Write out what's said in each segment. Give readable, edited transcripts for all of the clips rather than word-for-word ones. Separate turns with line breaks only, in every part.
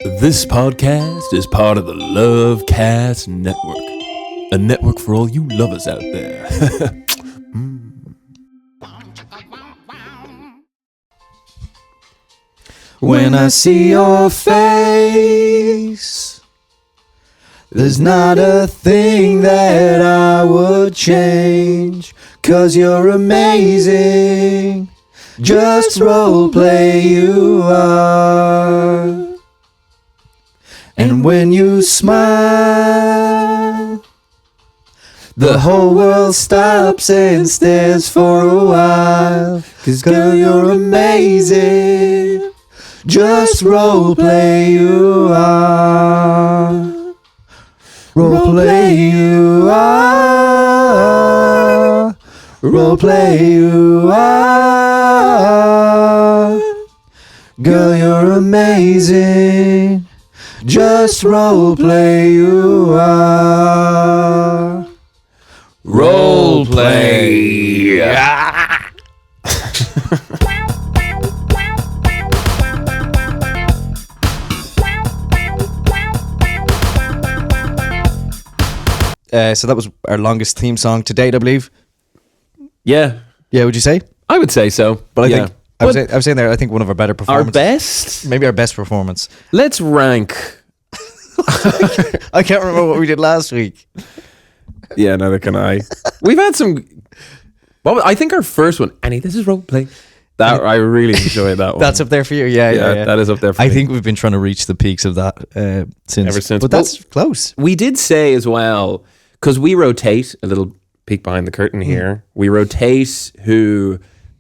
This podcast is part of the Lovecast Network, a network for all you lovers out there.
When I see your face, there's not a thing that I would change, 'cause you're amazing, just roleplay you are. And when you smile, the whole world stops and stares for a while, 'cause girl, you're amazing, just roleplay you are. Roleplay you are. Roleplay you are. Girl, you're amazing, just roleplay you are.
Roleplay.
So that was our longest theme song to date, I believe.
Yeah,
Would you say?
I would say so.
But I think I was saying there. I think one of our better performances.
Our best?
Maybe our best performance.
Let's rank.
I can't remember what we did last week.
Yeah, neither can I. We've had some. Well, I think our first one, Annie, this is roleplay. That I really enjoyed that one.
That's up there for you. Yeah.
That is up there for me.
I think we've been trying to reach the peaks of that
Ever since.
But that's close.
We did say as well, because we rotate, a little peek behind the curtain here, we rotate who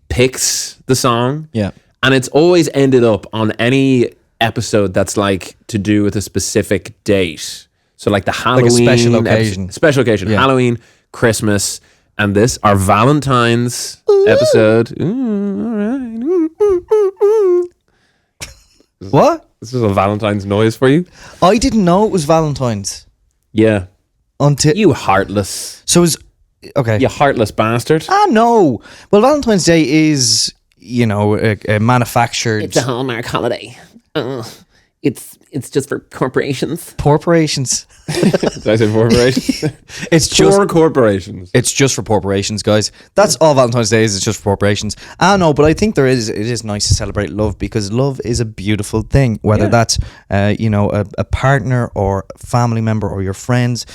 picks the song.
Yeah.
And it's always ended up on any episode that's like to do with a specific date. So like the Halloween.
Like a special occasion.
Special occasion.
Yeah.
Halloween, Christmas, and this, our Valentine's episode. Ooh, all right.
What?
This is a Valentine's noise for you?
I didn't know it was Valentine's.
Yeah.
Until
You heartless.
So it was okay.
You heartless bastard.
No. Well, Valentine's Day is, a manufactured.
It's a Hallmark holiday. It's just for corporations.
Corporations.
Did I say corporations?
It's just
For corporations.
It's just for corporations, guys. That's all Valentine's Day is. It's just for corporations. I know, but I think it is nice to celebrate love, because love is a beautiful thing. Whether that's a partner or family member or your friends,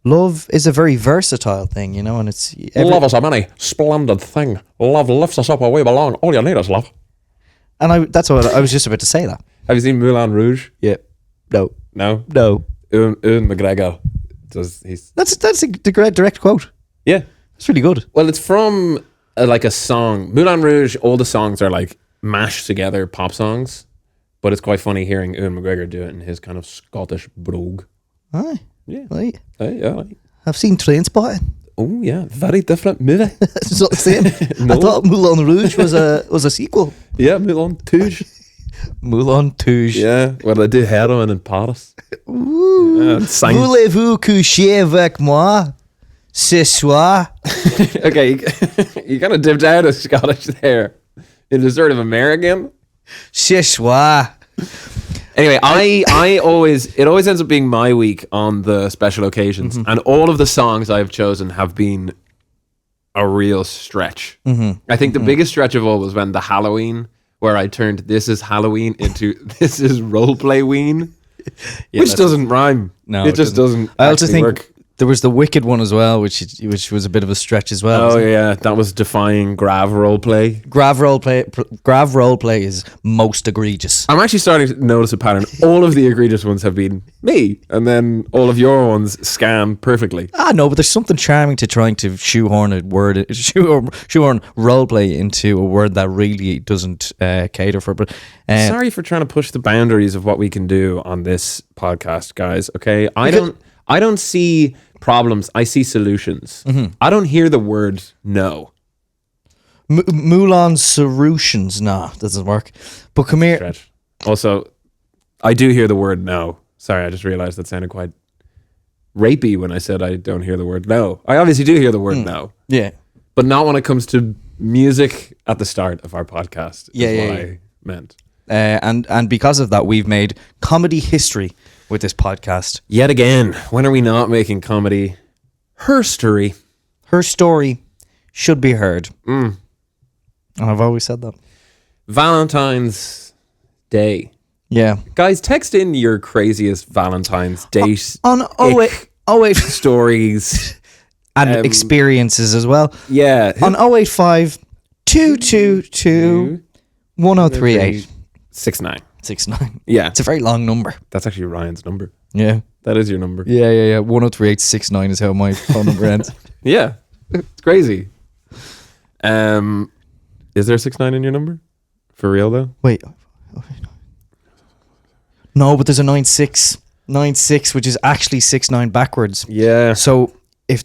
love is a very versatile thing, and it's
Love is a many splendid thing. Love lifts us up where we belong. All you need is love.
And that's what I was just about to say that.
Have you seen Moulin Rouge?
Yeah. No.
No.
No.
Ewan McGregor. That's
a direct quote.
Yeah.
That's really good.
Well, it's from a song. Moulin Rouge, all the songs are like mashed together pop songs, but it's quite funny hearing Ewan McGregor do it in his kind of Scottish brogue.
Aye.
Yeah.
Right.
Yeah.
I've seen Trainspotting.
Oh yeah, very different movie.
It's not the same.
No.
I thought Moulin Rouge was a sequel.
Yeah, Moulin Rouge.
Moulin Rouge.
Yeah, well, they do heroin in Paris.
Ooh. Voulez-vous coucher avec moi ce soir?
Okay, you kind of dipped out of Scottish there into sort of American.
Ce soir.
Anyway, it always ends up being my week on the special occasions, and all of the songs I've chosen have been a real stretch. I think the biggest stretch of all was when the Halloween, where I turned "This is Halloween" into "This is Roleplayween," which doesn't rhyme.
No,
it just doesn't.
I also think
work.
there was the Wicked one as well, which was a bit of a stretch as well.
Oh yeah, that was defying Grav roleplay.
Grav roleplay is most egregious.
I'm actually starting to notice a pattern. All of the egregious ones have been me, and then all of your ones scam perfectly.
No, but there's something charming to trying to shoehorn roleplay into a word that really doesn't cater for. But
sorry for trying to push the boundaries of what we can do on this podcast, guys. Okay, I don't see problems. I see solutions. I don't hear the word no.
Moulin solutions, doesn't work. But come here.
Stretch. Also, I do hear the word no. Sorry, I just realized that sounded quite rapey when I said I don't hear the word no. I obviously do hear the word no.
Yeah.
But not when it comes to music at the start of our podcast. Is what I meant.
And because of that, we've made comedy history with this podcast.
Yet again, when are we not making comedy herstory?
Her story should be heard. And I've always said that.
Valentine's Day.
Yeah.
Guys, text in your craziest Valentine's date
On 08
stories.
and experiences as well.
Yeah.
On 085 222 1038
69.
69.
Yeah.
It's a very long number.
That's actually Ryan's number.
Yeah.
That is your number.
Yeah. 103869 is how my phone number ends.
Yeah. It's crazy. Is there a 69 in your number? For real though?
Wait. No, but there's a 96, which is actually 69 backwards.
Yeah.
So if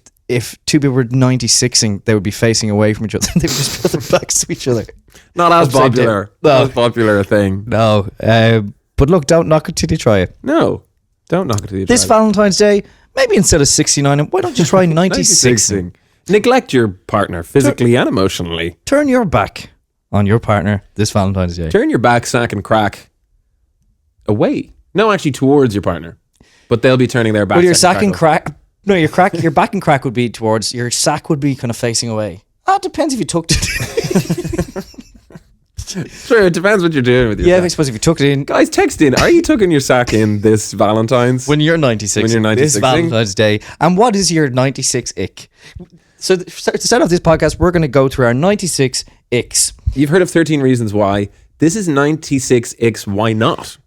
two people were 96ing, they would be facing away from each other. They would just put their backs to each other.
Not as
Upside
popular.
down. No.
Not as popular a thing.
No. But look, don't knock it till you try it.
No. Don't knock it to the
This Valentine's Day, maybe instead of 69, why don't you try 96?
Neglect your partner physically and emotionally.
Turn your back on your partner this Valentine's Day.
Turn your back, sack, and crack away. No, actually towards your partner. But they'll be turning their back.
Well, your sack and crack. No, your back and crack would be towards. Your sack would be kind of facing away. It depends if you tucked it.
Sure, it depends what you're doing with your
Yeah,
sack.
I suppose if you tucked it in.
Guys, text in. Are you tucking your sack in this Valentine's?
When you're 96.
When you're 96.
This Valentine's Day. And what is your 96 ick? So to start off this podcast, we're going to go through our 96 icks.
You've heard of 13 Reasons Why. This is 96 icks. Why not?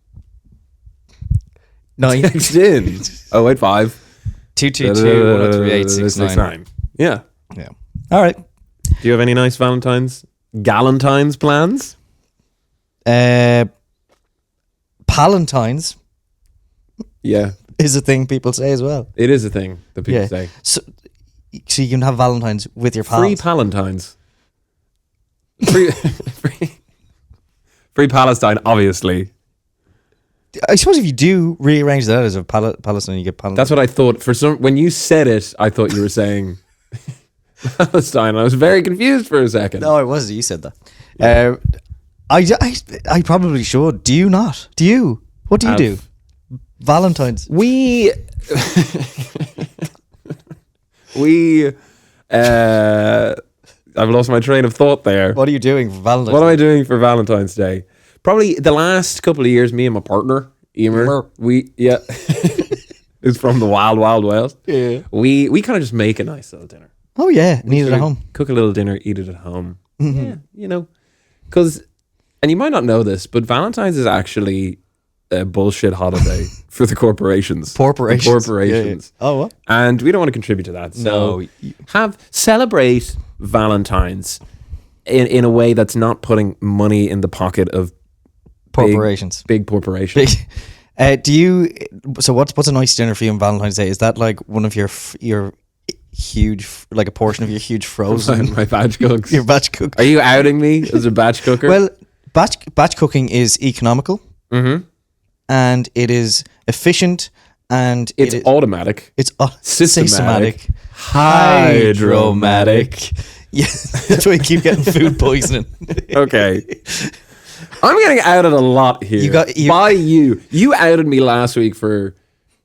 Text in. 085
222 1038 69.
Yeah.
Yeah. All right.
Do you have any nice Galentine's plans?
Palantines
Yeah.
is a thing people say as well.
It is a thing that people say.
So you can have Valentine's with your pals.
Free Palantines. Free Palestine, obviously.
I suppose if you do rearrange that as a Palestine, you get Palestine.
That's what I thought. When you said it, I thought you were saying Palestine. I was very confused for a second.
No, it wasn't. You said that. I probably should. Do you not? Do you? What do you do? Valentine's.
I've lost my train of thought there.
What are you doing for Valentine's?
What am I doing for Valentine's Day? Probably the last couple of years, me and my partner, Emer, it's from the wild, wild west.
Yeah.
We kind of just make a nice little dinner.
Oh yeah, and eat it at home.
Cook a little dinner, eat it at home.
Mm-hmm.
Yeah, because, and you might not know this, but Valentine's is actually a bullshit holiday for the corporations.
Corporations.
Yeah.
Oh, what?
And we don't want to contribute to that. So celebrate Valentine's in a way that's not putting money in the pocket of
corporations.
Big corporations.
What's a nice dinner for you on Valentine's Day? Is that like one of your huge, like a portion of your huge frozen?
My batch cooks.
Your batch cook.
Are you outing me as a batch cooker?
Well, batch cooking is economical.
Mm-hmm.
And it is efficient, and
it's automatic.
It's
systematic,
hydromatic. Yeah, that's why you keep getting food poisoning.
Okay, I'm getting outed a lot here. By you. You outed me last week for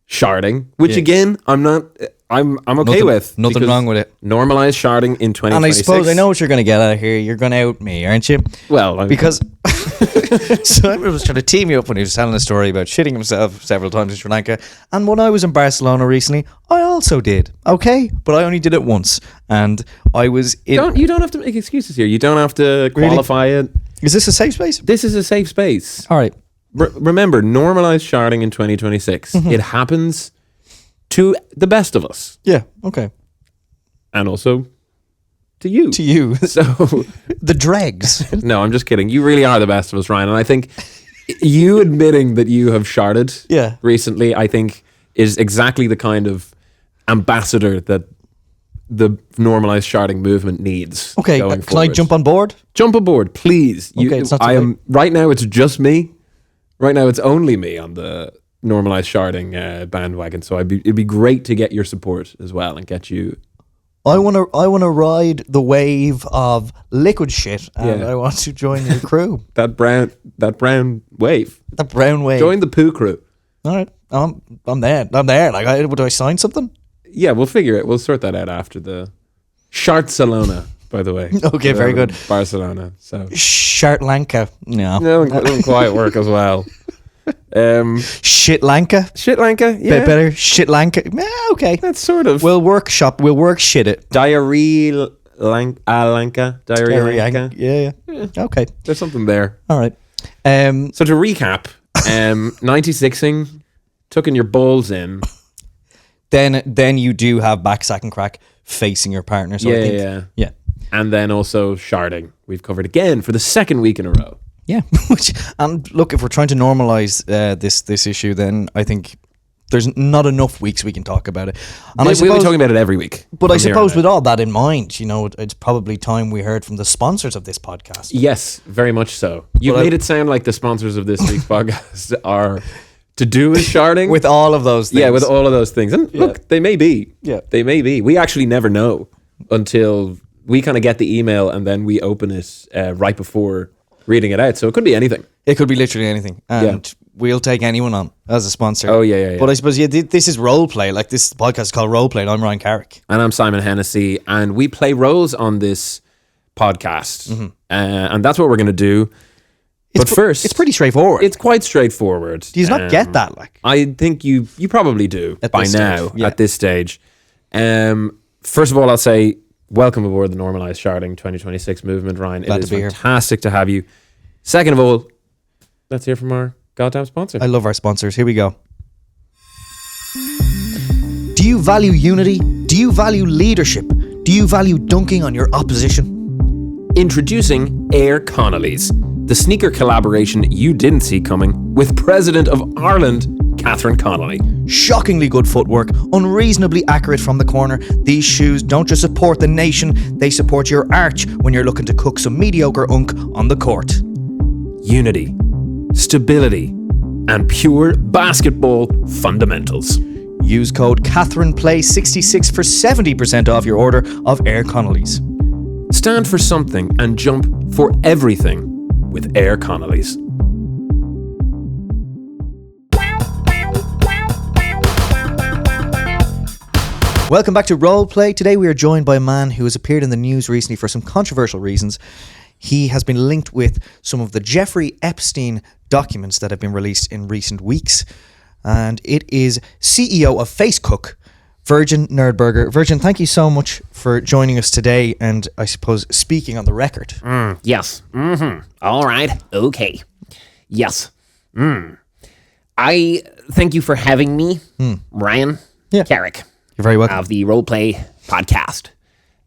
sharding, which again I'm not. I'm okay with.
Nothing wrong with it.
Normalize sharding in 2026.
And I suppose I know what you're going to get out of here. You're going to out me, aren't you?
Well,
because Simon was trying to tee me up when he was telling a story about shitting himself several times in Sri Lanka. And when I was in Barcelona recently, I also did. Okay, but I only did it once, and I was in.
You don't have to make excuses here. You don't have to qualify it.
Is this a safe space?
This is a safe space.
All right.
Remember, normalize sharding in 2026. Mm-hmm. It happens to the best of us.
Yeah, okay.
And also to you.
To you.
So
the dregs.
No, I'm just kidding. You really are the best of us, Ryan. And I think you admitting that you have sharded recently, I think is exactly the kind of ambassador that the normalized sharding movement needs.
Okay,
going
can
forward.
I jump on board?
Jump aboard, please.
Okay, it's not too late.
Right now it's just me. Right now it's only me on the normalized sharding bandwagon, so it'd be great to get your support as well and get you
I want to ride the wave of liquid shit, and
Yeah.
I want to join your crew.
That brown wave.
The brown wave.
Join the poo crew.
All right, I'm there. Like, do I sign something?
Yeah, we'll figure it. We'll sort that out after the Barcelona, by the way.
Okay, very good.
Barcelona. So
Shartlanka. No.
no, it doesn't quite work as well.
Shitlanka.
Shitlanka, yeah.
Bit better. Shitlanka. Okay.
That's sort of
We'll workshop. We'll work shit it.
diarrhea lanka. Diarrhea.
Yeah. Okay.
There's something there.
All right.
So to recap, 96ing, tucking your balls in.
Then you do have back sack and crack facing your partner. So I think, yeah.
And then also sharding. We've covered again for the second week in a row.
Yeah. And look, if we're trying to normalize this issue, then I think there's not enough weeks we can talk about it. And
We'll be talking about it every week.
But I suppose with all that in mind, it's probably time we heard from the sponsors of this podcast.
Yes, very much so. You made it sound like the sponsors of this week's podcast are to do with sharding.
With all of those things.
Yeah, with all of those things. And look, they may be.
Yeah.
They may be. We actually never know until we kind of get the email and then we open it right before reading it out. So it could be anything.
It could be literally anything. And we'll take anyone on as a sponsor.
Oh, yeah.
But I suppose, this is role play. Like, this podcast is called Role Play, and I'm Ryan Carrick.
And I'm Simon Hennessy. And we play roles on this podcast.
Mm-hmm.
And that's what we're going to do. But first...
It's pretty straightforward.
It's quite straightforward.
Do you not get that? Like,
I think you probably do by now at this stage. First of all, I'll say welcome aboard the Normalized Sharding 2026 movement, Ryan.
Glad
it is
to be here.
fantastic to have you. Second of all, let's hear from our goddamn sponsor.
I love our sponsors. Here we go. Do you value unity? Do you value leadership? Do you value dunking on your opposition?
Introducing Air Connolly's, the sneaker collaboration you didn't see coming with President of Ireland, Catherine Connolly.
Shockingly good footwork, unreasonably accurate from the corner. These shoes don't just support the nation, they support your arch when you're looking to cook some mediocre unk on the court.
Unity, stability, and pure basketball fundamentals.
Use code CatherinePlay66 for 70% off your order of Air Connolly's.
Stand for something and jump for everything with Air Connolly's.
Welcome back to Roleplay. Today we are joined by a man who has appeared in the news recently for some controversial reasons. He has been linked with some of the Jeffrey Epstein documents that have been released in recent weeks. And it is CEO of Facecook, Virgin Nerdburger. Virgin, thank you so much for joining us today and I suppose speaking on the record.
Yes. All right. Okay. Yes. I thank you for having me, Ryan Carrick.
You're very welcome.
Of the Roleplay podcast.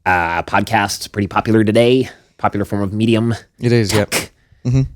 Podcast's pretty popular today. Popular form of medium.
It is,
tech.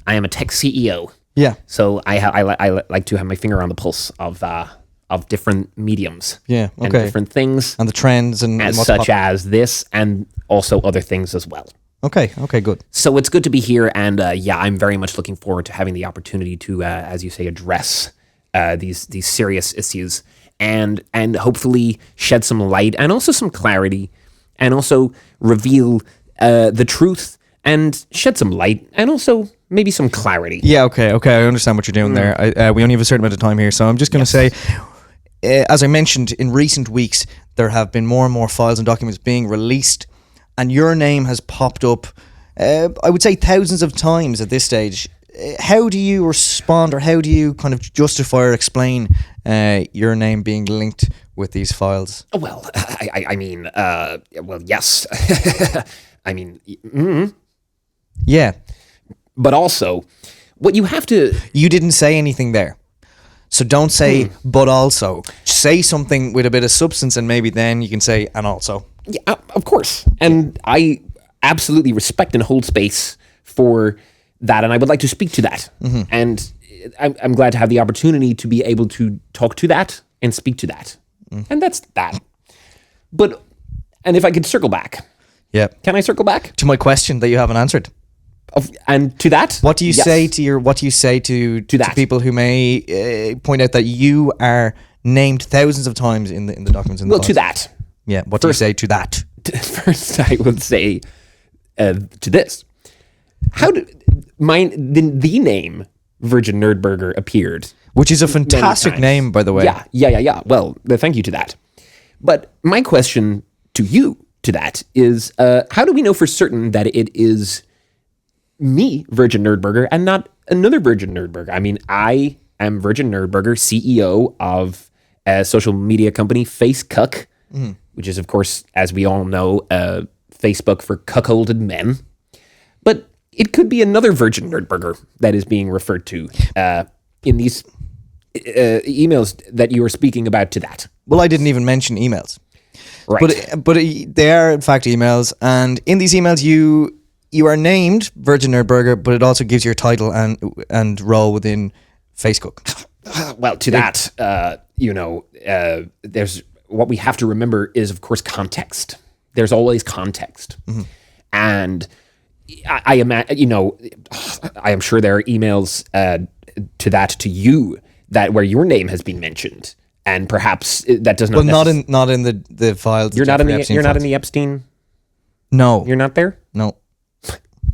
I am a tech CEO.
Yeah.
So I like to have my finger on the pulse of different mediums.
Yeah,
And
okay.
different things.
And the trends and
as
what's
such as this and also other things as well.
Okay, good.
So it's good to be here, and I'm very much looking forward to having the opportunity to, as you say, address these serious issues and hopefully shed some light and also some clarity, and also reveal the truth and shed some light and also maybe some clarity.
Yeah, okay. I understand what you're doing there. We only have a certain amount of time here, so I'm just going to say, as I mentioned, in recent weeks, there have been more and more files and documents being released, and your name has popped up, I would say thousands of times at this stage. How do you respond, or how do you kind of justify or explain your name being linked with these files?
Well, I mean, yes. I mean,
Yeah.
but also, what you have to...
You didn't say anything there. So don't say, but also. Say something with a bit of substance, and maybe then you can say, and also.
Yeah, of course. And I absolutely respect and hold space for that, and I would like to speak to that. And I'm glad to have the opportunity to be able to talk to that and speak to that. And that's that. But, and if I could circle back.
Yeah.
Can I circle back?
To my question that you haven't answered.
And to that?
What do you say to
that?
people who may point out that you are named thousands of times in the documents?
Well, to that.
Yeah. What do you say to that?
first I would say to this: how did the name Virgin Nerdburger appeared?
Which is a fantastic name, by the way.
Yeah. Well, thank you to that. But my question to you to that is, how do we know for certain that it is me, Virgin Nerdburger, and not another Virgin Nerdburger? I mean, I am Virgin Nerdburger, CEO of a social media company, FaceCuck, which is, of course, as we all know, Facebook for cuckolded men. But it could be another Virgin Nerdburger that is being referred to in these emails that you were speaking about to that.
Well, I didn't even mention emails.
Right.
But they are, in fact, emails. And in these emails, you are named Virgin Nerdburger, but it also gives your title and role within Facebook.
Well, to that, there's what we have to remember is, of course, context. There's always context. And I imagine, I am sure there are emails to that to you that where your name has been mentioned, and perhaps that does not.
Well, not in the files.
You're not in the. You're not in the Epstein.
No,
you're not there.
No.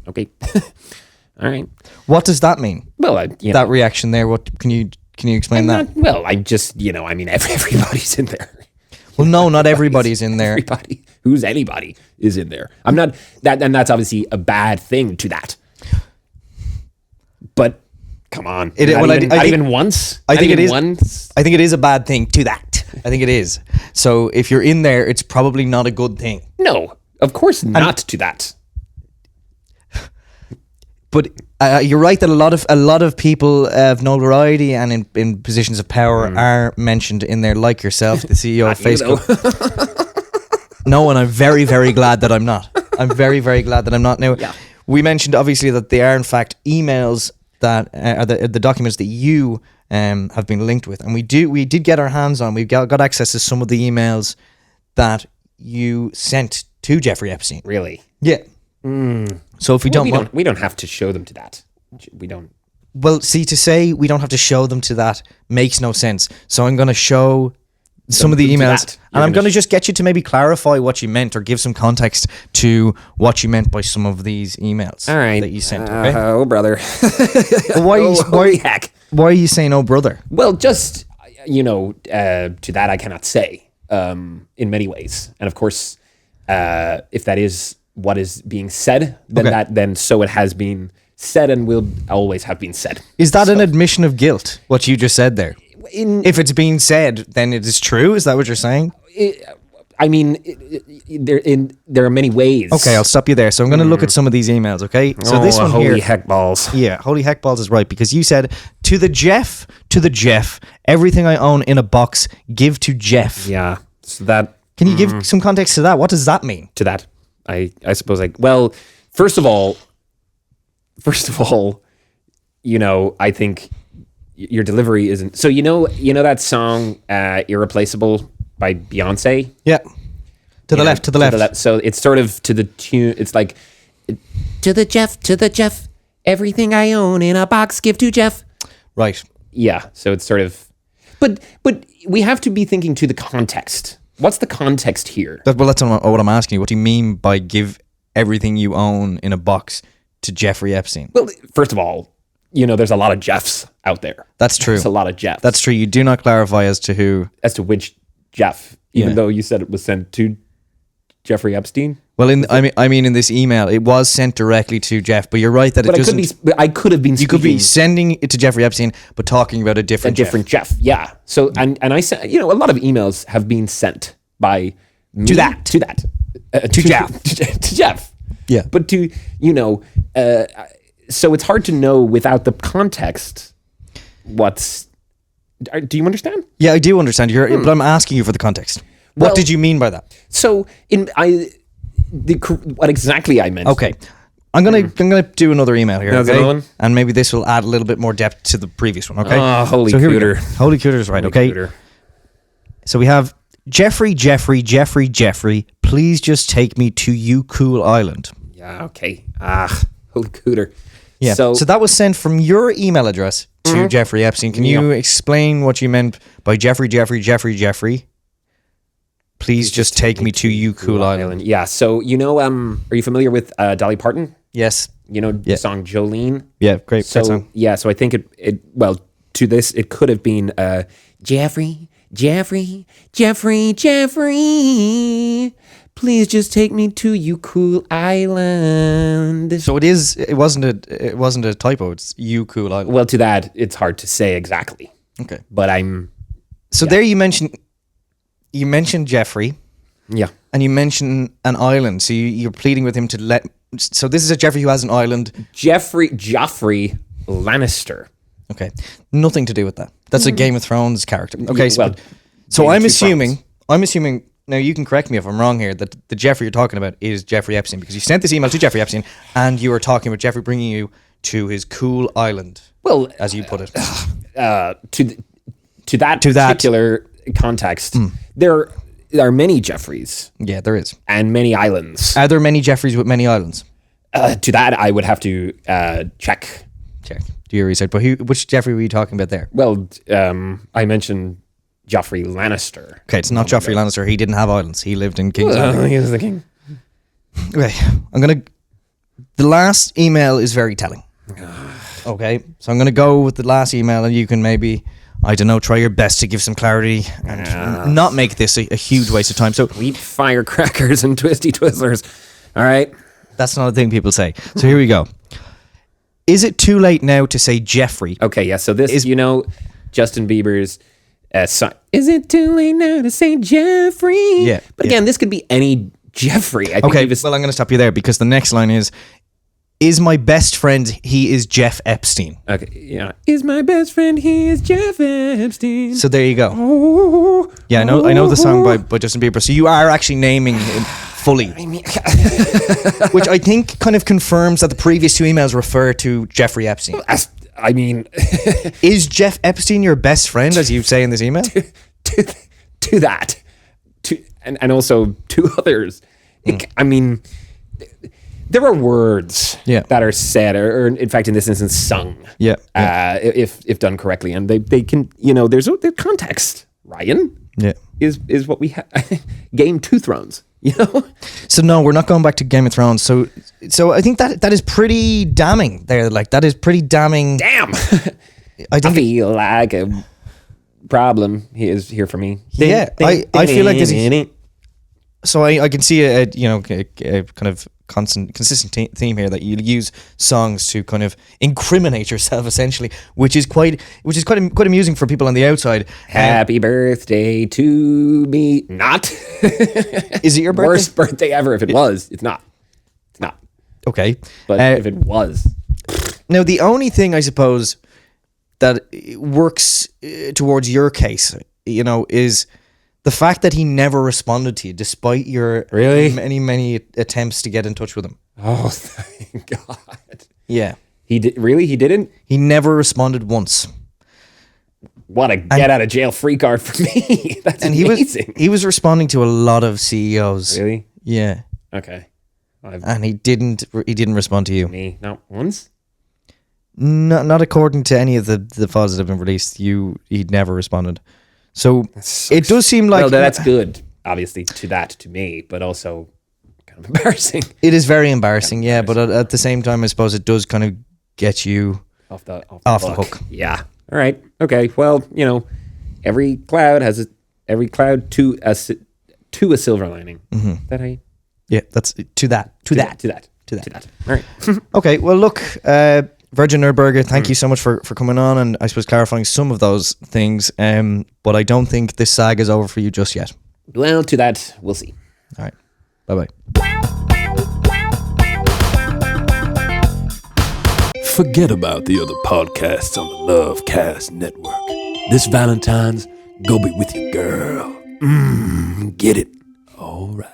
Okay. All right.
What does that mean?
Well,
that reaction there. What can you explain that?
I just I mean everybody's in there.
Well, no, not everybody's in there.
Everybody who's anybody is in there. I'm not that, and that's obviously a bad thing to that. But come on, not even once.
I think it is. I think it is a bad thing to that. I think it is. So if you're in there, it's probably not a good thing.
No, of course not to that.
But you're right that a lot of people of notoriety and in positions of power are mentioned in there, like yourself, the CEO of Facebook. No, and I'm very, very glad that I'm not. I'm very, very glad that I'm not. Now, we mentioned obviously that they are in fact emails that are the documents that you have been linked with, and we did get our hands on. We've got access to some of the emails that you sent to Jeffrey Epstein.
Really?
Yeah. So if we
don't have to show them to that. We don't.
Well, see, to say we don't have to show them to that makes no sense. So I'm going to show some of the emails, and I'm going to just get you to maybe clarify what you meant or give some context to what you meant by some of these emails.
All right.
That you sent. Okay?
Oh, brother.
Why are you saying, oh, brother?
Well, just, to that I cannot say in many ways. And of course, if that is what is being said, then then so it has been said and will always have been said.
Is that an admission of guilt, what you just said there? If it's being said, then it is true? Is that what you're saying?
There are many ways.
Okay, I'll stop you there. So I'm going to look at some of these emails, okay? So this one
holy
here.
Holy heck balls.
Yeah, holy heck balls is right, because you said, to the Jeff, everything I own in a box, give to Jeff.
Yeah, so that...
Can you give some context to that? What does that mean?
To that, I suppose, well, first of all, I think your delivery isn't... So you know that song, Irreplaceable by Beyonce?
Yeah. To the left.
So it's sort of to the tune, it's like, to the Jeff, everything I own in a box, give to Jeff.
Right.
Yeah, so it's sort of... But we have to be thinking to the context. What's the context here?
Well, that's what I'm asking you. What do you mean by give everything you own in a box to Jeffrey Epstein?
Well, first of all, there's a lot of Jeffs out there.
That's true.
There's a lot of Jeffs.
That's true. You do not clarify as to who.
As to which Jeff, even though you said it was sent to Jeffrey Epstein.
Well, I mean, in this email, it was sent directly to Jeff, but you're right that it doesn't.
I could have been.
You could be sending it to JeffreyEpstein, but talking about a different
Jeff. Yeah. So and I said, a lot of emails have been sent by me to Jeff. To Jeff.
Yeah.
But so it's hard to know without the context what's. Do you understand?
Yeah, I do understand. But I'm asking you for the context. What did you mean by that?
So what exactly I meant.
Okay, I'm gonna do another email here.
Okay? Another one?
And maybe this will add a little bit more depth to the previous one. Okay.
Oh, holy cooter!
Holy cooter is right. Okay. Cooter. So we have Jeffrey. Please just take me to you, Cool Island.
Yeah. Okay. Holy cooter.
Yeah. So that was sent from your email address to Jeffrey Epstein. Can you explain what you meant by Jeffrey? Please just take me to you, Cool Island.
Yeah. So are you familiar with Dolly Parton?
Yes.
The song Jolene.
Yeah, great song.
Yeah, so I think to this it could have been Jeffrey, please just take me to you, Cool Island.
So it wasn't a typo. It's you, Cool Island.
Well, to that it's hard to say exactly.
Okay.
But
there you mentioned Jeffrey.
Yeah.
And you mentioned an island. So you're pleading with him to let. So this is a Jeffrey who has an island.
Joffrey Lannister.
Okay. Nothing to do with that. That's a Game of Thrones character. Okay.
So
I'm assuming. Now you can correct me if I'm wrong here. That the Jeffrey you're talking about is Jeffrey Epstein, because you sent this email to Jeffrey Epstein and you were talking about Jeffrey bringing you to his cool island.
Well,
as you put it.
To that particular context, there are many Jeffreys.
Yeah, there is.
And many islands.
Are there many Jeffreys with many islands?
To that, I would have to check.
Do your research. But which Jeffrey were you talking about there?
Well, I mentioned Joffrey Lannister.
Okay, it's not Joffrey Lannister. He didn't have islands. He lived in King's Landing.
He was the king.
Okay, the last email is very telling. Okay, so I'm going to go with the last email, and you can maybe, I don't know, try your best to give some clarity and not make this a huge waste of time. So
Wheat firecrackers and twisty twizzlers. All right.
That's not a thing people say. So here we go. Is it too late now to say Jeffrey?
Okay, yeah. So this is, Justin Bieber's song. Is it too late now to say Jeffrey?
Yeah.
But again, this could be any Jeffrey.
Well, I'm going to stop you there because the next line is my best friend, he is Jeff Epstein.
Okay, yeah. Is my best friend, he is Jeff Epstein.
So there you go. Yeah, I know the song by Justin Bieber. So you are actually naming him fully. Which I think kind of confirms that the previous two emails refer to Jeffrey Epstein. Is Jeff Epstein your best friend, as you say in this email?
To that. And also to others. There are words that are said, or in fact, in this instance, sung.
Yeah.
If done correctly, and they can, there's the context. Ryan.
Yeah.
Is what we have. Game Two Thrones.
So no, we're not going back to Game of Thrones. So I think that is pretty damning. There, that is pretty damning.
Damn.
I
feel like a problem is here for me.
I feel like there's. So I can see a kind of consistent theme here, that you use songs to kind of incriminate yourself, essentially, which is quite amusing for people on the outside.
Happy birthday to me. Not.
Is it your birthday?
Worst birthday ever. If it was, it's not. It's not.
Okay.
But if it was.
Now, the only thing I suppose that works towards your case, is the fact that he never responded to you, despite your many attempts to get in touch with him.
Oh, thank God.
Yeah.
He did. Really? He didn't?
He never responded once.
What a get out of jail free card for me. That's amazing.
He was responding to a lot of CEOs.
Really?
Yeah.
Okay.
And he didn't respond to you.
Me? Not once?
Not according to any of the files that have been released. He'd never responded. So it does seem like...
Well, that's good, obviously, to me, but also kind of embarrassing.
It is very embarrassing, yeah, but at the same time, I suppose it does kind of get you off the hook.
Yeah. All right. Okay. Well, every cloud to a silver lining.
Mm-hmm.
That
Yeah, that's to that.
All right.
Okay. Well, look, Virgin Nerdburger, thank you so much for coming on and I suppose clarifying some of those things. But I don't think this saga is over for you just yet.
Well, to that, we'll see.
All right. Bye-bye.
Forget about the other podcasts on the Lovecast Network. This Valentine's, go be with your girl. Get it. All right.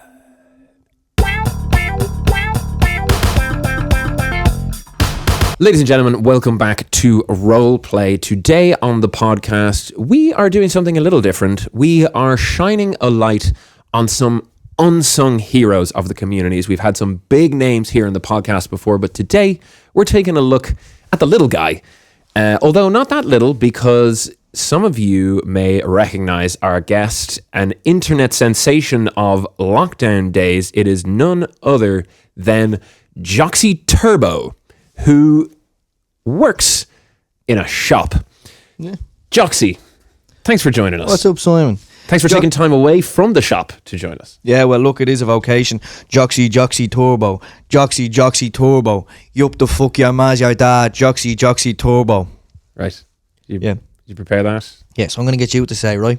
Ladies and gentlemen, welcome back to Roleplay. Today on the podcast, we are doing something a little different. We are shining a light on some unsung heroes of the communities. We've had some big names here in the podcast before, but today we're taking a look at the little guy. Although not that little, because some of you may recognize our guest, an internet sensation of lockdown days. It is none other than Joxy Turbo, who works in a shop.
Yeah.
Joxy, thanks for joining us.
What's up, Simon?
Thanks for taking time away from the shop to join us.
Yeah, well, look, it is a vocation. Joxy Turbo. Joxy Turbo. You up the fuck your mas, your dad. Joxy Turbo.
Right.
Yeah.
You prepare that?
Yeah, so I'm going to get you to say, right?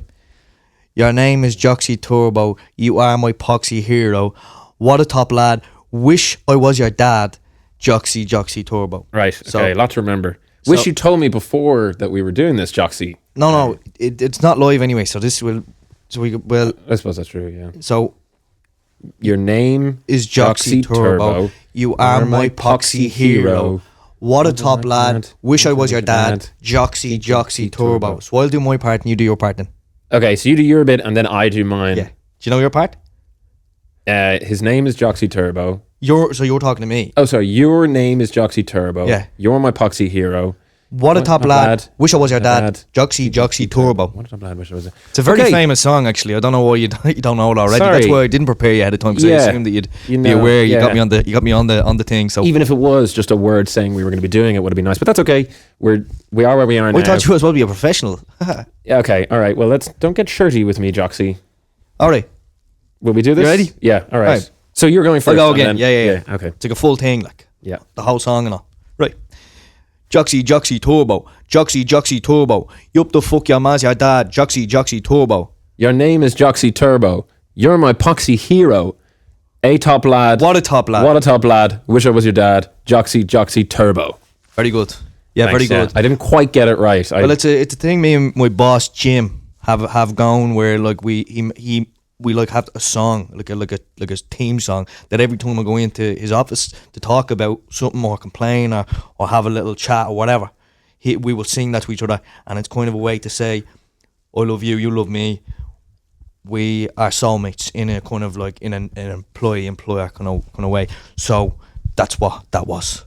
Your name is Joxy Turbo. You are my poxy hero. What a top lad. Wish I was your dad. Joxy Turbo.
Right. Okay. A lot to remember. Wish you told me before that we were doing this, Joxy.
No, it's not live anyway. So this will, so we will.
I suppose that's true. Yeah.
So
your name
is Joxy Turbo. You are my poxy hero. What a top lad. Wish I was your dad. Joxy Turbo. So I'll do my part and you do your part then.
Okay, so you do your bit and then I do mine.
Yeah. Do you know your part?
His name is Joxy Turbo.
You're talking to me.
Oh, sorry. Your name is Joxy Turbo.
Yeah.
You're my poxy hero.
What a top lad. Wish I was your dad. Joxy Turbo.
What a top lad. Wish I was.
It's a very famous song, actually. I don't know why you don't know it already.
Sorry.
That's why I didn't prepare you ahead of time because I assumed that you'd be aware. You got me on the thing. So
even if it was just a word saying we were going to be doing it, would have been nice. But that's okay. We are where we are now.
I thought you were supposed to be a professional.
Yeah, okay. All right. Well, don't get shirty with me, Joxy.
All right.
Will we do this?
You ready?
Yeah. All right. So you're going 1st.
I'll go again. Yeah.
Okay.
It's like a full thing, like.
Yeah.
The whole song and all. Right. Joxy Turbo. Joxy Turbo. You up the fuck your mas, your dad. Joxy Turbo.
Your name is Joxy Turbo. You're my poxy hero. A top lad.
What a top lad.
What a top lad. Wish I was your dad. Joxy Turbo.
Very good. Yeah,
Thanks,
very good.
I didn't quite get it right.
Well, it's a thing me and my boss Jim have gone where like we like have a song like a theme song that every time I go into his office to talk about something or complain or have a little chat or whatever, we will sing that to each other, and it's kind of a way to say I love you, you love me. We are soulmates in a kind of like in an employer kind of way. So that's what that was.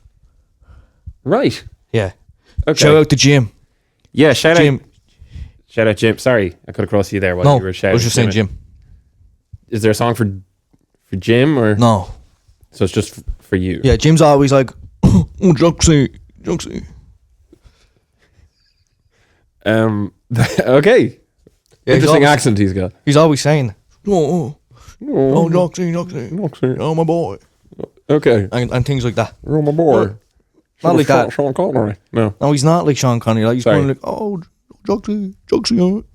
Right.
Yeah.
Okay.
Shout out to Jim.
Yeah, shout
Jim.
Shout out Jim. Sorry, I could have crossed you there while you were shouting.
I was just saying Jim.
Is there a song for Jim or
no?
So it's just for you.
Yeah, Jim's always like, oh, Joxy.
Okay.
Yeah,
interesting accent he's got.
He's always saying, oh, Joxy, oh my boy.
Okay.
And things like that.
Oh my boy.
Not like that.
Sean Connery. No,
he's not like Sean Connery. Like he's
Sorry.
going like, oh, Joxy,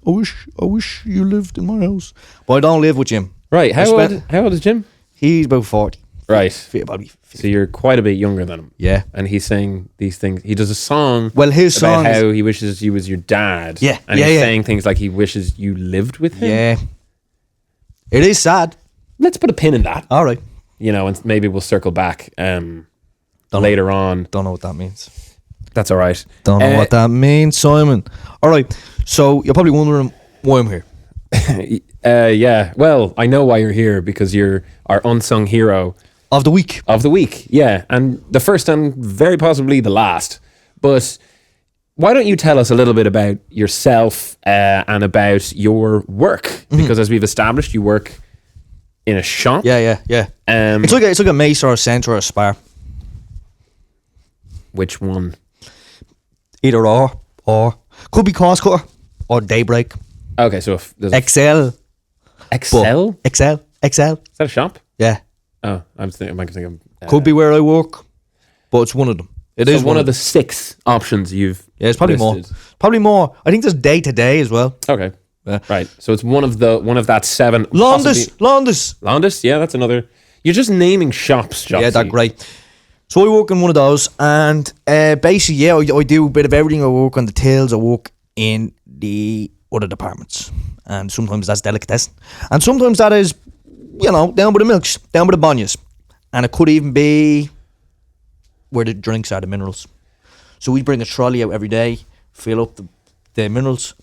I wish you lived in my house. But I don't live with Jim.
Right. How old is Jim?
He's about 40.
Right.
Probably 50.
So you're quite a bit younger than him.
Yeah.
And he's saying these things. He does a song.
Well, his
about
song
how he wishes you was your dad.
Yeah.
And he's saying things like he wishes you lived with him.
Yeah. It is sad.
Let's put a pin in that.
All right.
You know, and maybe we'll circle back later on.
Don't know what that means.
That's all right.
Don't know what that means, Simon. All right. So you're probably wondering why I'm here.
Yeah. Well, I know why you're here, because you're our unsung hero
Of the week.
Yeah, and the first and very possibly the last. But why don't you tell us a little bit about yourself and about your work? Because as we've established, you work in a shop.
Yeah. It's like a Mace or a Centre or a Spar.
Which one?
Either or could be Cost Cutter or Daybreak.
Okay, so if there's
Excel.
Excel?
Excel.
Is that a shop?
Yeah.
Oh, I'm thinking.
Could be where I work, but it's one of them. It is
one of the 6 options you've.
Yeah, it's probably
listed.
more. Probably more. I think there's day to day as well.
Okay.
Yeah.
Right. So it's one of that 7.
Londis.
Yeah, that's another. You're just naming shops, Joxy.
Yeah, that's great. So I work in one of those, and basically, yeah, I do a bit of everything. I work on the tills. I work in the other departments, and sometimes that's delicatessen, and sometimes that is, down by the milks, down by the banyas, and it could even be where the drinks are, the minerals. So we bring a trolley out every day, fill up the minerals,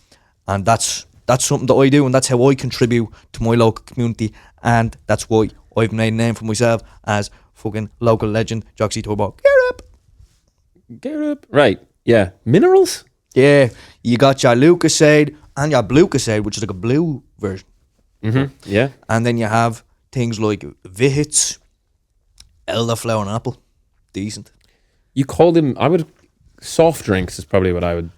and that's something that I do, and that's how I contribute to my local community, and that's why I've made a name for myself as fucking local legend Joxy Turbo.
Get up. Right. Yeah. Minerals?
Yeah, you got your Lucasade and your Blucasade, which is like a blue version.
Yeah.
And then you have things like Vihits, elderflower and apple. Decent.
You call them, soft drinks is probably what I would.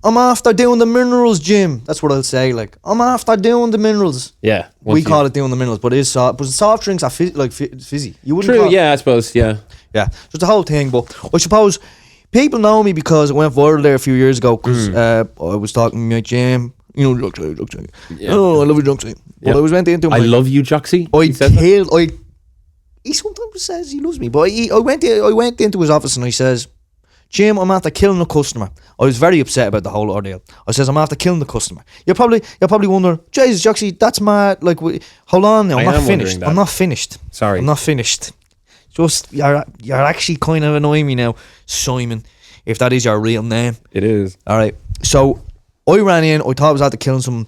I'm after doing the minerals, Jim. That's what I'll say. Like, I'm after doing the minerals.
Yeah.
We call it doing the minerals, but it is soft. But soft drinks are fizzy. You wouldn't
True,
call
yeah, I suppose, yeah.
Yeah, so it's the whole thing. But I suppose people know me because it went viral there a few years ago because I was talking to my Jim. You know, Joxy.
Yeah.
Oh, I love you, Joxy. But
Yeah.
I was went into him.
I love you, Joxy.
He sometimes says he loves me, but I went into his office and I says, Jim, I'm after killing a customer. I was very upset about the whole ordeal. I says, I'm after killing the customer. You're probably wondering, Jesus, Joxy, that's mad. Like, hold on now, I'm not finished. I'm not finished.
Sorry.
I'm not finished. Just, you're actually kind of annoying me now, Simon, if that is your real name.
It is.
All right. So I ran in. I thought I was after killing someone.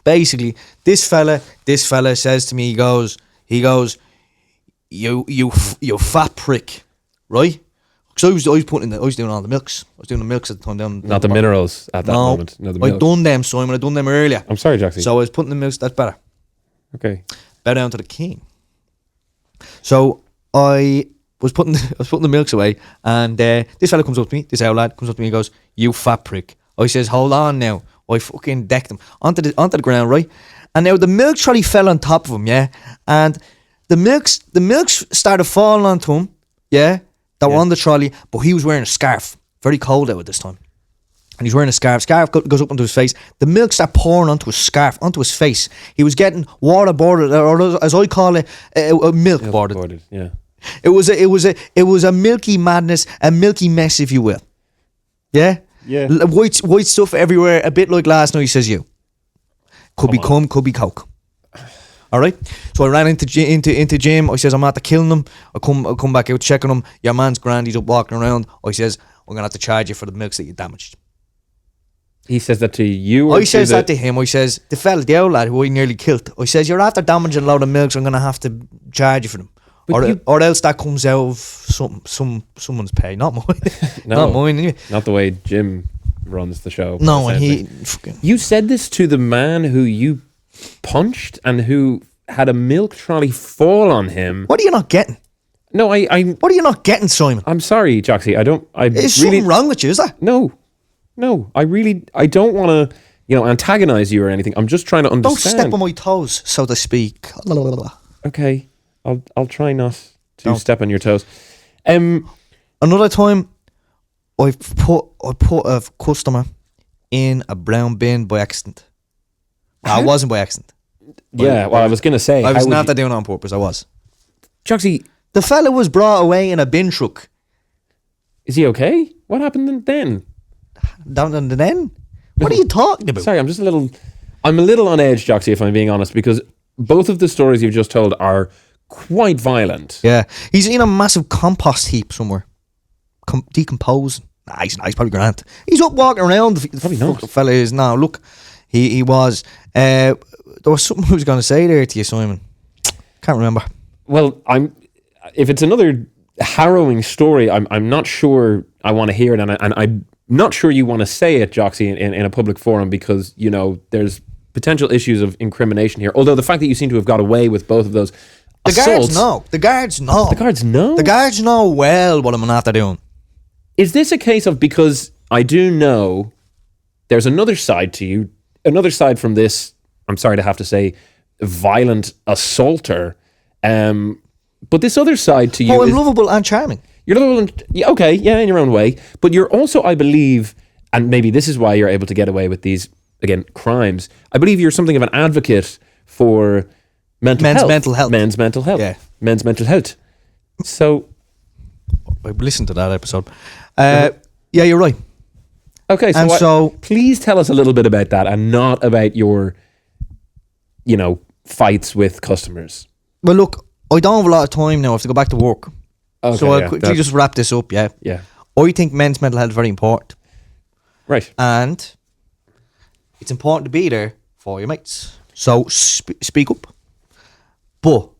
Basically, this fella says to me, he goes, you fat prick, right? Because I was doing all the milks. I was doing the milks at the time down.
Not the minerals at that moment. No, the milk.
I'd done them, Simon. I'd done them earlier.
I'm sorry, Joxy.
So I was putting the milks. That's better.
Okay.
Better down to the king. So I was putting the milks away, and this fella comes up to me. This old lad comes up to me and goes, "You fat prick." I says, "Hold on now." I fucking decked him onto the ground, right? And now the milk trolley fell on top of him, yeah. And the milks started falling onto him, yeah. That were on the trolley, but he was wearing a scarf. Very cold out at this time. And he's wearing a scarf. Scarf goes up onto his face. The milk started pouring onto his scarf, onto his face. He was getting waterboarded, or as I call it, milk boarded.
Yeah.
It was a milky madness, a milky mess, if you will. Yeah?
Yeah.
White stuff everywhere, a bit like last night, says you. Could be cum, could be coke. All right, so I ran into Jim. I says, I'm after killing him. I come back out checking him. Your man's grand. He's up walking around. I says, I'm gonna have to charge you for the milks that you damaged.
He says that to you. Or
I says that to him. I says, the fella, the old lad who I nearly killed. I says, you're after damaging a load of milks. I'm gonna have to charge you for them, or else that comes out of someone's pay, not mine.
No,
not mine. Anyway.
Not the way Jim runs the show.
No, and
you said this to the man who you punched and who had a milk trolley fall on him.
What are you not getting?
No, I
what are you not getting, Simon?
I'm sorry, Joxy.
Is something wrong with you, is there?
No, I don't want to, antagonize you or anything. I'm just trying to understand.
Don't step on my toes, so to speak.
Okay, I'll try not to step on your toes.
Another time, I put a customer in a brown bin by accident. No, it wasn't by accident.
Yeah, well, I was going to say.
I was not doing it on purpose, I was.
Joxy.
The fella was brought away in a bin truck.
Is he okay? What happened then?
Down in the den? What are you talking about?
Sorry, I'm a little on edge, Joxy, if I'm being honest, because both of the stories you've just told are quite violent.
Yeah. He's in a massive compost heap somewhere. Decomposing. Nah, he's probably grand. He's up walking around.
Probably not.
The fella is now. Look, he was. There was something I was going to say there to you, Simon. Can't remember.
Well, if it's another harrowing story, I'm not sure I want to hear it, and I'm not sure you want to say it, Joxy, in a public forum, because there's potential issues of incrimination here. Although the fact that you seem to have got away with both of those assaults,
The guards know. The guards know well what I'm after doing.
Is this a case of, because I do know there's another side to you, another side from this, I'm sorry to have to say, violent assaulter, but this other side to you
I'm lovable and charming.
You're lovable and, in your own way, but you're also, I believe, and maybe this is why you're able to get away with these, again, crimes, I believe you're something of an advocate for men's mental health. Men's mental health.
Yeah.
Men's mental health. So
I've listened to that episode. Yeah, you're right.
Okay, so please tell us a little bit about that and not about your, fights with customers.
Well, look, I don't have a lot of time now. I have to go back to work.
Okay,
so I'll quickly just wrap this up, yeah?
Yeah.
I think men's mental health is very important.
Right.
And it's important to be there for your mates. So speak up. But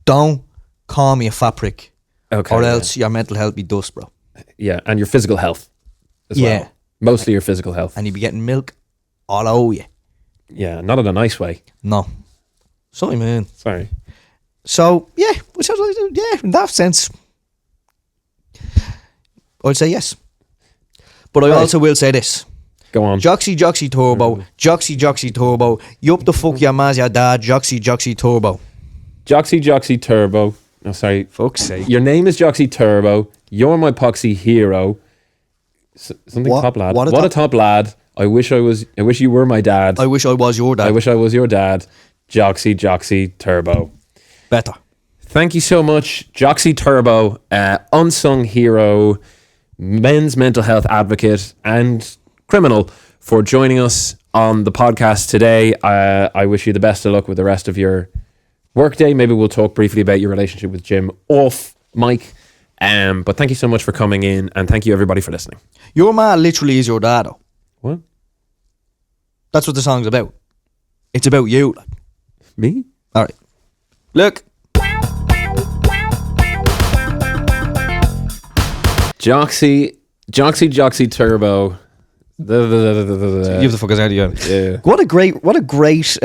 don't call me a fat prick.
Okay.
Or else your mental health be dust, bro.
Yeah, and your physical health as well. Mostly your physical health.
and you'd be getting milk all over you.
Yeah, not in a nice way.
No. Sorry, man.
Sorry.
So, yeah, in that sense, I'd say yes. But I also will say this.
Go on.
Joxy Turbo, Joxy Turbo, you up the fuck your ma's your dad, Joxy Turbo.
Joxy Turbo. Oh, sorry.
Fuck's sake.
Your name is Joxy Turbo. You're my poxy hero. Something
What?
top lad.
What a
What a top lad. I wish you were my dad.
I wish I was your dad.
I wish I was your dad. Joxy Turbo.
Better.
Thank you so much, Joxy Turbo, unsung hero, men's mental health advocate, and criminal, for joining us on the podcast today. I wish you the best of luck with the rest of your workday. Maybe we'll talk briefly about your relationship with Jim off mic. But thank you so much for coming in, and thank you everybody for listening.
Your man literally is your dad, though.
What?
That's what the song's about. It's about you. Like.
Me?
All right. Look.
Joxy Turbo.
Give the fuck out of you.
Yeah.
What a great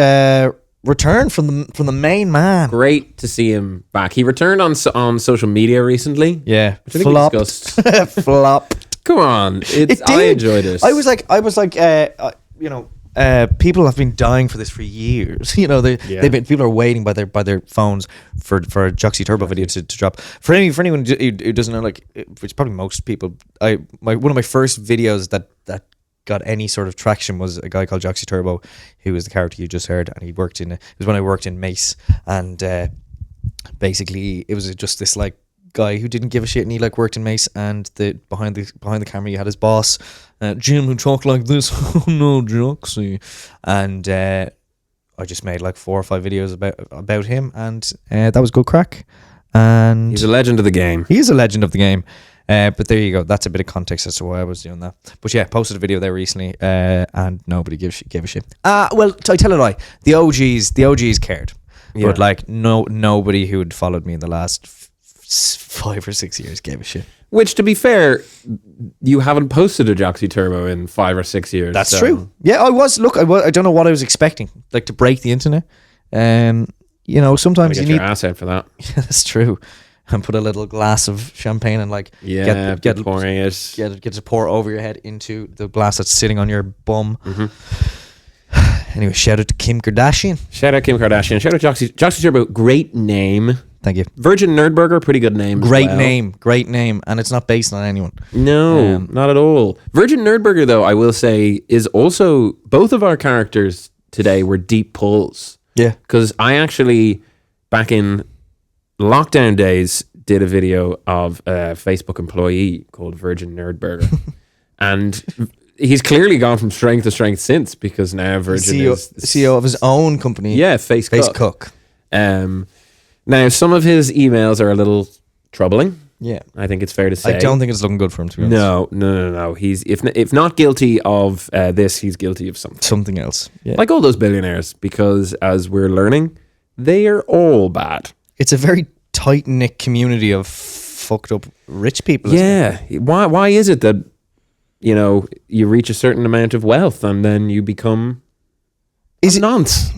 return from the main man.
Great to see him back. He returned on social media recently.
Yeah.
Which I think we discussed.
Flopped.
Come on. I enjoyed it.
I was like, people have been dying for this for years. You know, people are waiting by their phones for a Joxy Turbo video to drop. For anyone who doesn't know, like, which probably most people, one of my first videos that got any sort of traction was a guy called Joxy Turbo, who was the character you just heard, and it was when I worked in Mace, and basically it was just this like guy who didn't give a shit, and he like worked in Mace, and behind the camera you had his boss, Jim, who talked like this. Oh no, Joxy. And I just made like 4 or 5 videos about him, and that was good crack. And
he's a legend of the game.
He is a legend of the game. But there you go. That's a bit of context as to why I was doing that. But yeah, posted a video there recently, and nobody gave a shit. Well, I tell a lie. The OGs cared, but like nobody who had followed me in the last 5 or 6 years gave a shit.
Which, to be fair, you haven't posted a Joxy Turbo in 5 or 6 years.
That's true. Yeah, I was. Look, I don't know what I was expecting. Like to break the internet. Sometimes you need
your ass out for that.
Yeah, that's true. And put a little glass of champagne and like get
pouring it.
Get to pour over your head into the glass that's sitting on your bum. Mm-hmm. Anyway, shout out to Kim Kardashian.
Shout out Joxy Turbo. Great name.
Thank you.
Virgin Nerdburger, pretty good name.
Great name, and it's not based on anyone.
No, not at all. Virgin Nerdburger, though, I will say, is also, both of our characters today were deep pulls.
Yeah.
Because I actually, back in lockdown days, did a video of a Facebook employee called Virgin Nerdburger. And he's clearly gone from strength to strength since, because now Virgin is
CEO of his own company.
Yeah, Face Cook. Now, some of his emails are a little troubling.
Yeah.
I think it's fair to say.
I don't think it's looking good for him, to be honest.
No. He's, if not guilty of this, he's guilty of something.
Something else. Yeah.
Like all those billionaires, because as we're learning, they are all bad.
It's a very tight-knit community of fucked up rich people.
Yeah. Why is it that, you reach a certain amount of wealth and then you become a nonce?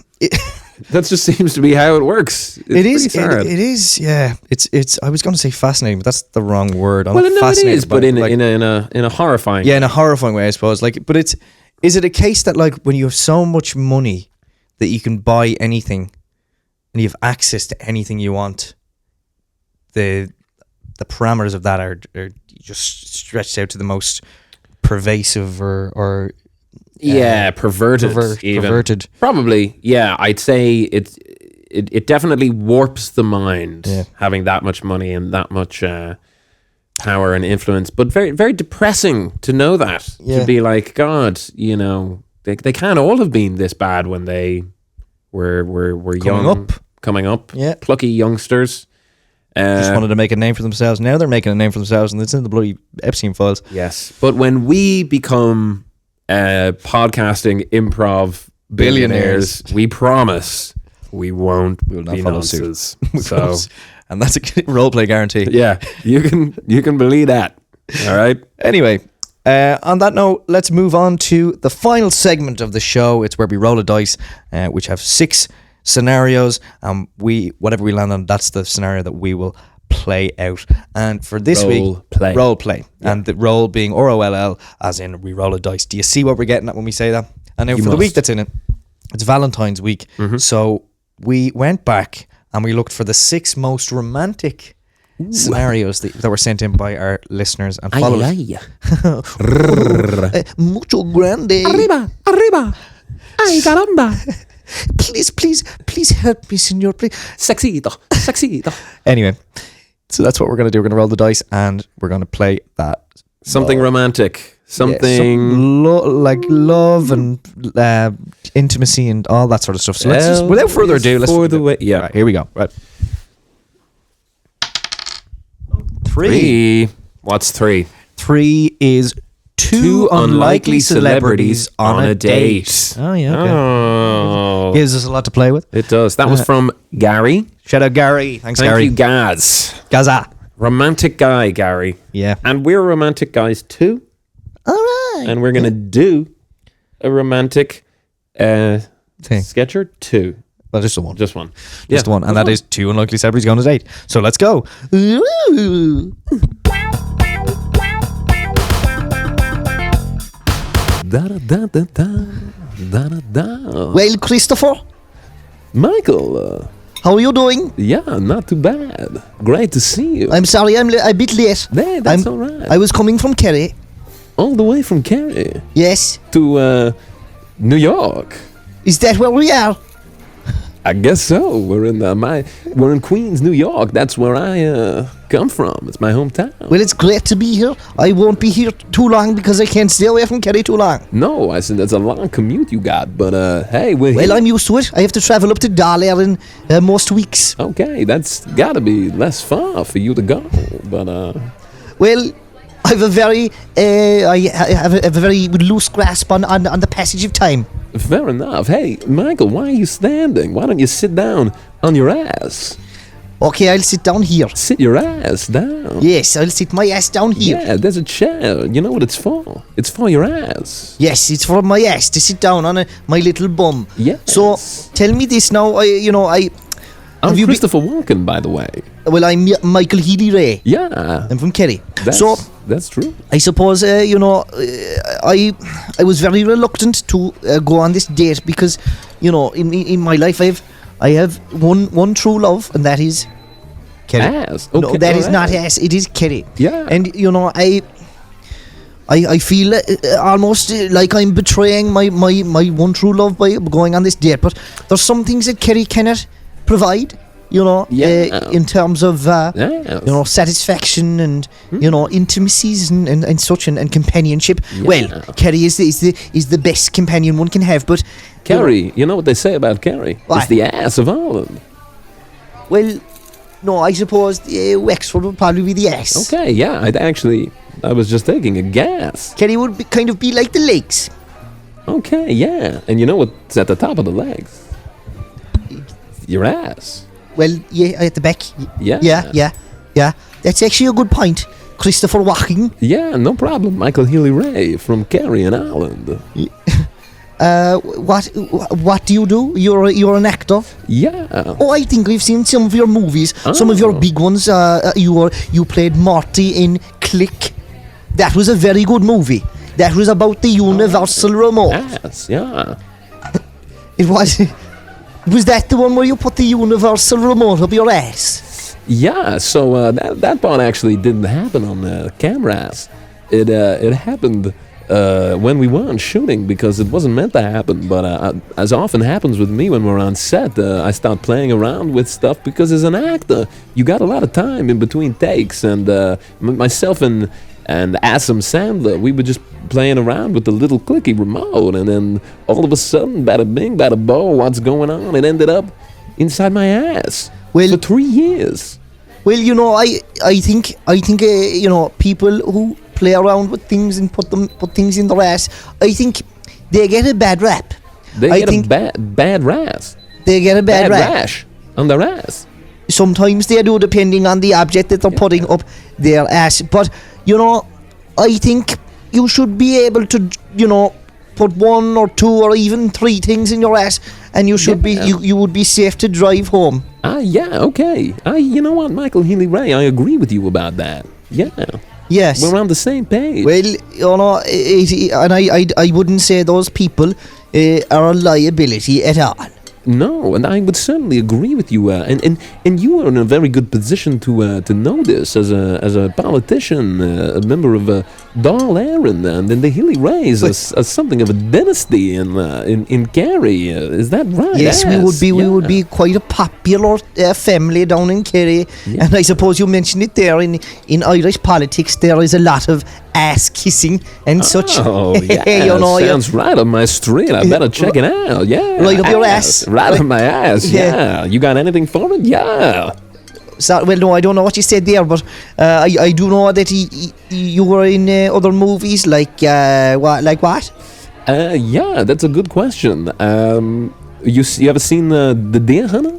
That just seems to be how it works.
It is. Yeah. It's. I was going to say fascinating, but that's the wrong word.
Well, no, it is, but in a horrifying.
Yeah, in a horrifying way, I suppose. Like, but is it a case that like when you have so much money that you can buy anything and you have access to anything you want, the parameters of that are just stretched out to the most pervasive or perverted.
Probably, yeah. I'd say it definitely warps the mind, having that much money and that much power and influence. But very, very depressing to know that. To be like, God, they can't all have been this bad when they were coming up.
Yeah,
plucky youngsters.
Just wanted to make a name for themselves. Now they're making a name for themselves, and it's in the bloody Epstein files.
Yes, but when we become podcasting improv billionaires, we promise we will not follow suit. So,
and that's a role play guarantee.
Yeah, you can believe that. All right.
Anyway, On that note, let's move on to the final segment of the show. It's where we roll a dice, which have 6 scenarios, and whatever we land on, that's the scenario that we will play out. And for this week, role play, and the role being ROLL, as in we roll a dice. Do you see what we're getting at when we say that? And now the week that's in it, it's Valentine's week, so we went back and we looked for the 6 most romantic scenarios that were sent in by our listeners and followers. Mucho grande.
Arriba. Ay, caramba.
Please help me, senor. Please.
Sexito.
Anyway, so that's what we're going to do. We're going to roll the dice and we're going to play that.
Something romantic. Something
like love and intimacy and all that sort of stuff. So let's just, without further ado, let's right, here we go. Right. 3.
What's 3?
3 is two unlikely celebrities on a date. Oh, yeah. Okay.
Oh.
Gives us a lot to play with.
It does. That was from Gary.
Shout out, Gary. Thanks,
Thank
Gary.
you, Gaz.
Gaza.
Romantic guy, Gary.
Yeah.
And we're romantic guys too.
All right.
And we're going to do a romantic sketcher 2.
Well, just the one.
Just one.
Just the one. And that is 2 unlikely celebrities going on a date. So let's go. Ooh. Well, Christopher.
Michael.
How are you doing?
Yeah, not too bad. Great to see you.
I'm sorry, I'm a bit late.
Hey, that's all right.
I was coming from Kerry.
All the way from Kerry?
Yes.
To New York.
Is that where we are?
I guess so. We're in Queens, New York. That's where I come from. It's my hometown.
Well, it's great to be here. I won't be here too long because I can't stay away from Kerry too long.
No, I said that's a long commute you got. But hey, we're
well,
here.
I'm used to it. I have to travel up to Darlington most weeks.
Okay, that's got to be less far for you to go. But
well, I have a very loose grasp on the passage of time.
Fair enough. Hey, Michael, why are you standing? Why don't you sit down on your ass?
Okay, I'll sit down here.
Sit your ass down.
Yes, I'll sit my ass down here.
Yeah, there's a chair. You know what it's for? It's for your ass.
Yes, it's for my ass to sit down on my little bum.
Yes.
So, tell me this now.
I'm Christopher Walken, by the way.
Well, I'm Michael Healy-Rae.
Yeah.
I'm from Kerry.
That's true.
I suppose, I was very reluctant to go on this date because, in my life I have one true love, and that is Kerry.
Ass. Okay,
no, that is not ass. It is Kerry.
Yeah.
And, I feel almost like I'm betraying my one true love by going on this date. But there's some things that Kerry cannot provide. In terms of satisfaction and intimacies and such and companionship. Yeah. Well, Kerry is the best companion one can have. But
Kerry, you know what they say about Kerry? It's the ass of Ireland.
Well, no, I suppose Wexford would probably be the ass.
Okay, yeah, I was just taking a guess.
Kerry would be like the legs.
Okay, yeah, and you know what's at the top of the legs? Your ass.
Well, yeah, at the back.
Yeah.
That's actually a good point. Christopher Walken.
Yeah, no problem. Michael Healy-Rae from Kerry in Ireland.
What do you do? You're an actor?
Yeah.
Oh, I think we've seen some of your movies. Oh. Some of your big ones. You played Marty in Click. That was a very good movie. That was about the universal remote.
Yes, yeah.
It was... Was that the one where you put the universal remote up your ass?
Yeah, so that part actually didn't happen on the cameras. It happened when we weren't shooting because it wasn't meant to happen. But as often happens with me when we're on set, I start playing around with stuff because as an actor, you got a lot of time in between takes. And myself and Adam Sandler, we were just playing around with the little clicky remote, and then all of a sudden, bada bing, bada bo, what's going on? It ended up inside my ass for 3 years.
Well, I think people who play around with things and put things in their ass, I think they get a bad rap.
They get a bad rash.
They get a bad
rash on their ass.
Sometimes they do, depending on the object that they're putting up their ass. But I think you should be able to, put 1 or 2 or even 3 things in your ass, and you should be you would be safe to drive home.
Yeah, okay. You know what, Michael Healy-Rae, I agree with you about that. Yeah.
Yes.
We're on the same page.
Well, and I wouldn't say those people are a liability at all.
No, and I would certainly agree with you. And you are in a very good position to know this as a politician, a member of Dáil Éireann, and then the Healy-Raes as something of a dynasty in Kerry. Is that right?
Yes, we would be quite a popular family down in Kerry. Yeah. And I suppose you mentioned it there in Irish politics. There is a lot of ass kissing and such.
Oh, yeah, sounds right up my street. I better check it out. Yeah,
right up your ass.
Right up my ass. Yeah. You got anything for it? Yeah.
So, well, no, I don't know what you said there, but I do know that you were in other movies like what?
Yeah, that's a good question. You ever seen the Deer Hunter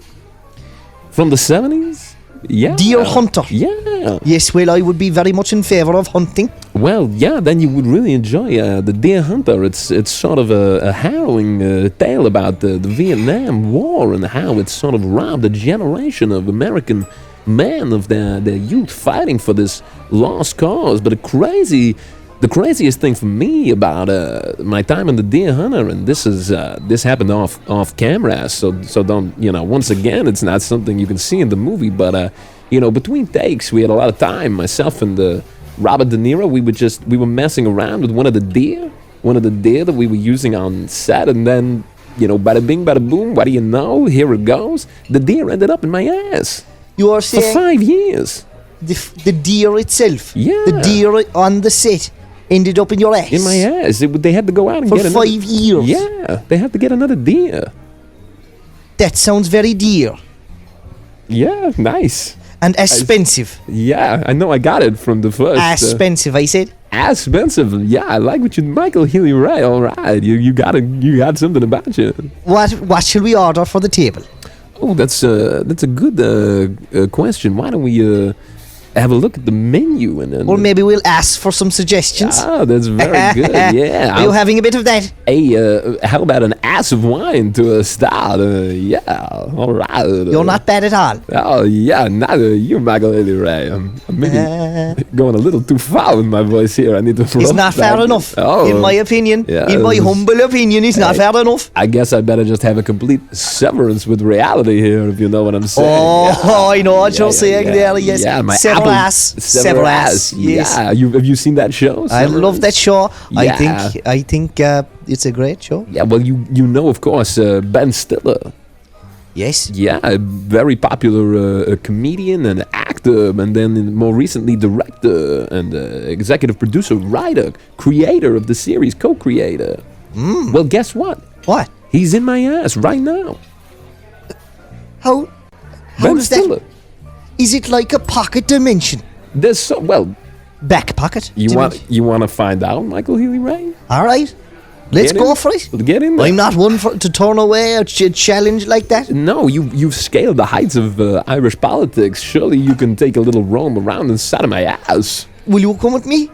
from the 70s? Yeah.
Deer Hunter.
Yeah.
Yes, well, I would be very much in favour of hunting.
Well, yeah, then you would really enjoy the Deer Hunter. It's sort of a harrowing tale about the Vietnam War and how it sort of robbed a generation of American men of their youth fighting for this lost cause. But the craziest thing for me about my time in the Deer Hunter, and this happened off camera, so don't, once again, it's not something you can see in the movie, but between takes we had a lot of time. Myself and Robert De Niro, we were messing around with one of the deer that we were using on set, and then bada bing bada boom, what do you know, here it goes, the deer ended up in my ass.
You are saying
for 5 years
the deer itself,
yeah,
the deer on the set ended up in your ass?
In my ass. They had to go out and
for
get
another 5 years.
Yeah, they had to get another deer.
That sounds very dear.
Yeah, nice.
And expensive.
Yeah, I know. I got it from the first.
Expensive, I said.
Expensive. Yeah, I like what you, Michael Healy-Rae. All right, you got something about you.
What shall we order for the table?
Oh, that's a good question. Why don't we have a look at the menu and then,
or maybe we'll ask for some suggestions.
Ah, that's very good. Yeah.
Are you having a bit of that?
Hey, how about an ass of wine to start? Yeah, all right.
You're not bad at all.
Oh yeah, neither you, Michael Healy-Rae. I'm maybe going a little too far with my voice here. I need to.
It's not fair enough, in my opinion.
Yeah,
in my humble opinion, it's not fair enough.
I guess I better just have a complete severance with reality here, if you know what I'm saying.
Oh, yeah. I know what you're saying there. Yes.
Yeah, my
Several ass. Yes.
Yeah, have you seen that show?
I love that show.
Yeah.
I think it's a great show.
Yeah, well, you know, of course, Ben Stiller.
Yes.
Yeah, a very popular comedian and actor, and then more recently director and executive producer, writer, creator of the series, co-creator. Well, guess what?
What?
He's in my ass right now.
How
Ben
is
Stiller.
that? Is it like a pocket dimension?
There's
Back pocket?
You want to find out, Michael Healy-Rae?
All right. Let's go for it.
Get in there.
I'm not one to turn away a challenge like that.
No, you've scaled the heights of Irish politics. Surely you can take a little roam around inside of my ass.
Will you come with me?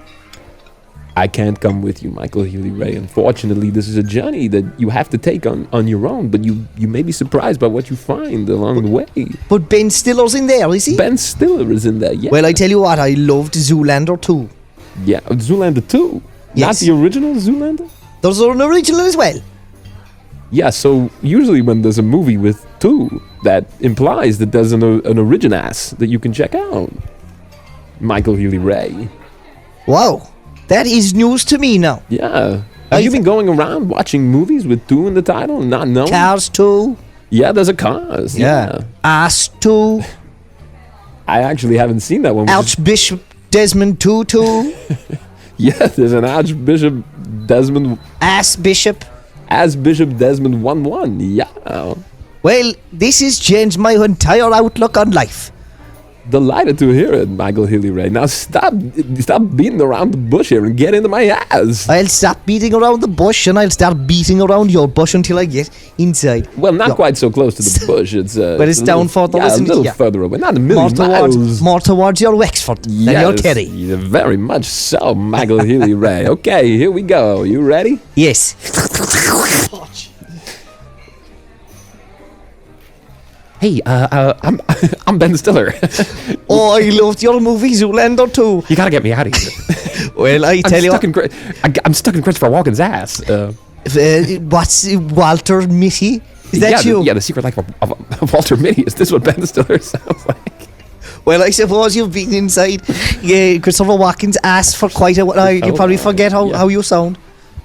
I can't come with you, Michael Healy-Rae. Unfortunately, this is a journey that you have to take on your own, but you may be surprised by what you find along the way.
But Ben Stiller's in there, is he?
Ben Stiller is in there, yeah.
Well, I tell you what, I loved Zoolander 2.
Yeah, Zoolander 2?
Yes.
Not the original Zoolander?
There's an original as well.
Yeah, so usually when there's a movie with 2, that implies that there's an originass that you can check out. Michael Healy-Rae.
Wow. That is news to me now.
Yeah. Have you been going around watching movies with 2 in the title and not knowing?
Cars 2.
Yeah, there's a Cars. Yeah.
Ass 2.
I actually haven't seen that one.
Archbishop Desmond 2.
Yeah, there's an Archbishop Desmond.
Ass Bishop.
As Bishop Desmond 1. Yeah.
Well, this has changed my entire outlook on life.
Delighted to hear it, Michael Healy-Rae. Now stop beating around the bush here and get into my ass.
I'll stop beating around the bush and I'll start beating around your bush until I get inside.
Well, not quite so close to the bush. It's
but it's down further.
Yeah, a little further away. Not a million miles.
More towards your Wexford than your Kerry.
Yeah, very much so, Michael Healy-Rae. Okay, here we go. You ready?
Yes.
Hey,
I'm Ben Stiller.
Oh, I loved your movie Zoolander too.
you gotta get me out of here.
Well, I tell you,
I'm stuck in Christopher Walken's ass.
what's Walter Mitty? Is that you?
Yeah, the secret life of Walter Mitty. Is this what Ben Stiller sounds like?
Well, I suppose you've been inside Christopher Walken's ass for quite a while. You probably forget how you sound.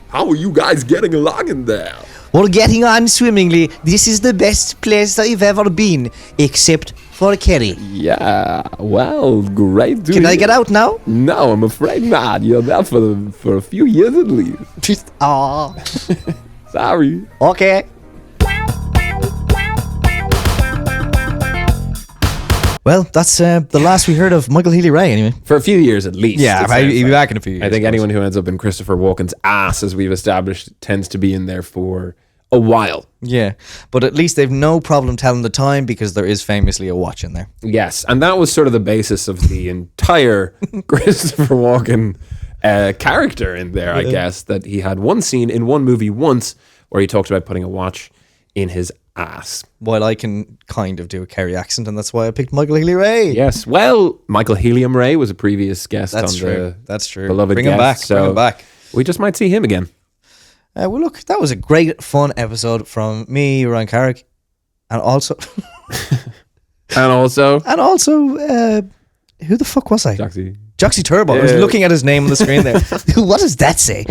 How are you guys getting along in there?
We're getting on swimmingly. This is the best place I've ever been, except for Kerry.
Yeah, well, great.
Can I get out now?
No, I'm afraid not. You're there for a few years at least.
Oh,
Sorry.
okay. Well, that's the last we heard of Michael Healy-Rae anyway.
For a few years at least.
Yeah, he'll be back in a few years.
I think anyone who ends up in Christopher Walken's ass, as we've established, tends to be in there for a while.
Yeah, but at least they've no problem telling the time because there is famously a watch in there.
Yes, and that was sort of the basis of the entire Christopher Walken character in there, I guess, that he had one scene in one movie once where he talked about putting a watch in his ass.
While I can kind of do a Kerry accent, and that's why I picked Michael Healy-Rae.
Yes, well, Michael Healy-Rae was a previous guest
That's
on
true.
the
That's true.
beloved
Bring him
guest,
back.
so
Bring him back.
we just might see him again.
Well, look, that was a great, fun episode from me, Ryan Carrick, and also,
And also,
who the fuck was I?
Joxy
Turbo. I was looking at his name on the screen there. What does that say?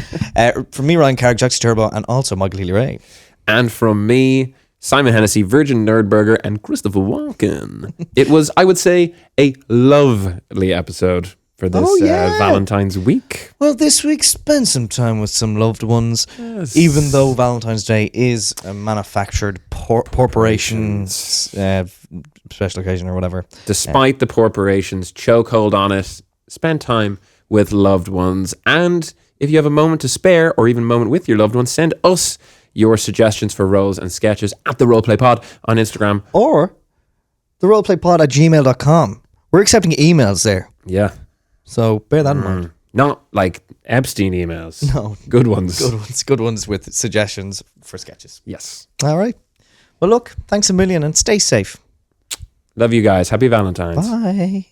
From me, Ryan Carrick, Joxy Turbo, and also Michael Healy-Rae.
And from me, Simon Hennessy, Virgin Nerdburger, and Christopher Walken. It was, I would say, a lovely episode for this Valentine's week.
Well, this week, spend some time with some loved ones.
Yes.
Even though Valentine's Day is a manufactured corporation special occasion or whatever.
Despite the corporation's chokehold on it, spend time with loved ones. And if you have a moment to spare, or even a moment with your loved ones, send us your suggestions for roles and sketches at the Roleplay Pod on Instagram.
Or the roleplaypod@gmail.com. We're accepting emails there.
Yeah.
So bear that in mind.
Not like Epstein emails.
No.
Good ones.
Good ones with suggestions for sketches.
Yes.
All right. Well, look, thanks a million and stay safe.
Love you guys. Happy Valentine's.
Bye.